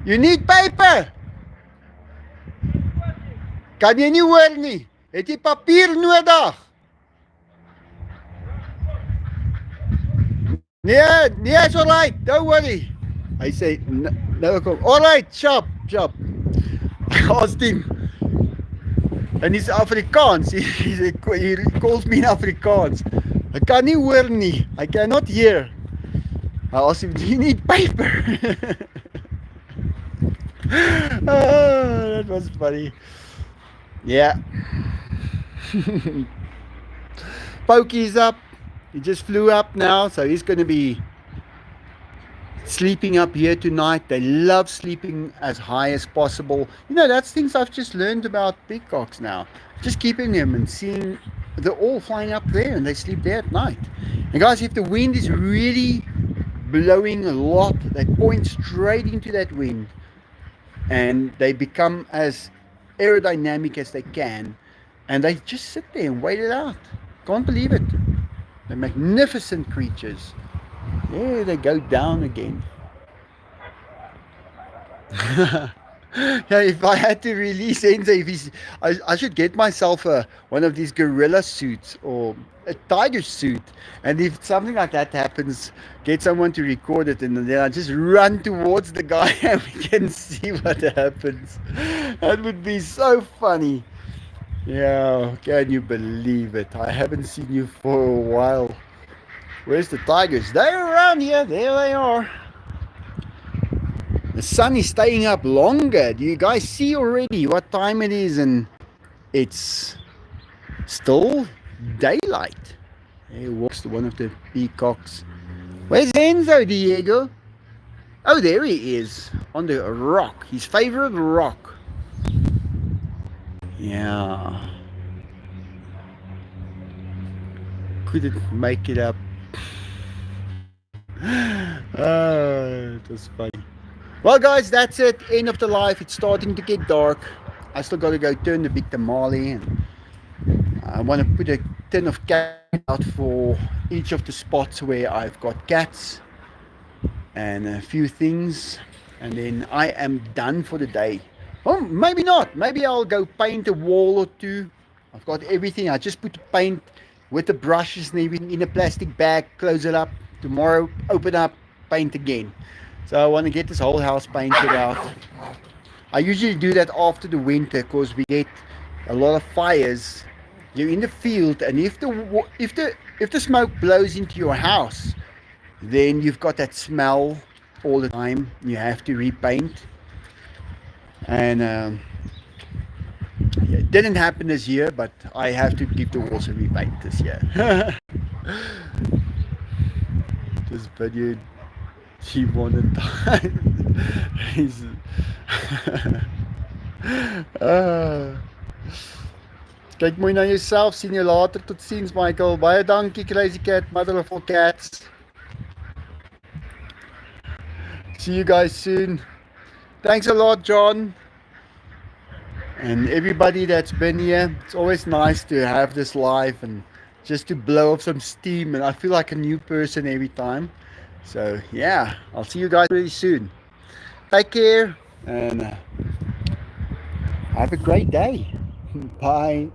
You need paper? Kan jy nie hoor nie? Het jy papier nodig? Nee, nee, it's alright, don't worry. I say, no, come. Alright, sharp. I asked him, and he's Afrikaans. He calls me in Afrikaans. I kan nie hoor nie. I cannot hear. I asked him, do you need paper? Oh, that was funny. Yeah. Pokey's up. He just flew up now, so he's going to be sleeping up here tonight. They love sleeping as high as possible. You know, that's things I've just learned about peacocks now. Just keeping them and seeing they're all flying up there and they sleep there at night. And guys, if the wind is really blowing a lot, they point straight into that wind and they become as aerodynamic as they can, and they just sit there and wait it out. Can't believe it. They're magnificent creatures. There they go down again. Yeah, if I had to release Enzo, I should get myself one of these gorilla suits or a tiger suit, and if something like that happens, get someone to record it, and then I just run towards the guy and we can see what happens. That would be so funny. Yeah, can you believe it? I haven't seen you for a while. Where's the tigers? They're around here. There they are. The sun is staying up longer. Do you guys see already what time it is? And it's still daylight. There walks one of the peacocks. Where's Enzo, Diego? Oh, there he is. On the rock. His favorite rock. Yeah. Couldn't make it up. Oh, it was funny. Well, guys, that's it. End of the life. It's starting to get dark. I still got to go turn the big tamale, and I want to put a tin of cat out for each of the spots where I've got cats and a few things, and then I am done for the day. Oh, maybe not. Maybe I'll go paint a wall or two. I've got everything. I just put the paint with the brushes and everything in a plastic bag, close it up. Tomorrow, open up, paint again. So I want to get this whole house painted out. I usually do that after the winter because we get a lot of fires. You're in the field, and if the smoke blows into your house, then you've got that smell all the time. You have to repaint. And yeah, it didn't happen this year, but I have to give the walls a repaint this year. This video, she wanted time. Kyk mooi na jouself, sien jou later, tot ziens Michael, baie dankie Crazy Cat, mother of all cats. See you guys soon. Thanks a lot, John, and everybody that's been here. It's always nice to have this live and just to blow up some steam, and I feel like a new person every time. So yeah, I'll see you guys really soon. Take care and have a great day. Bye.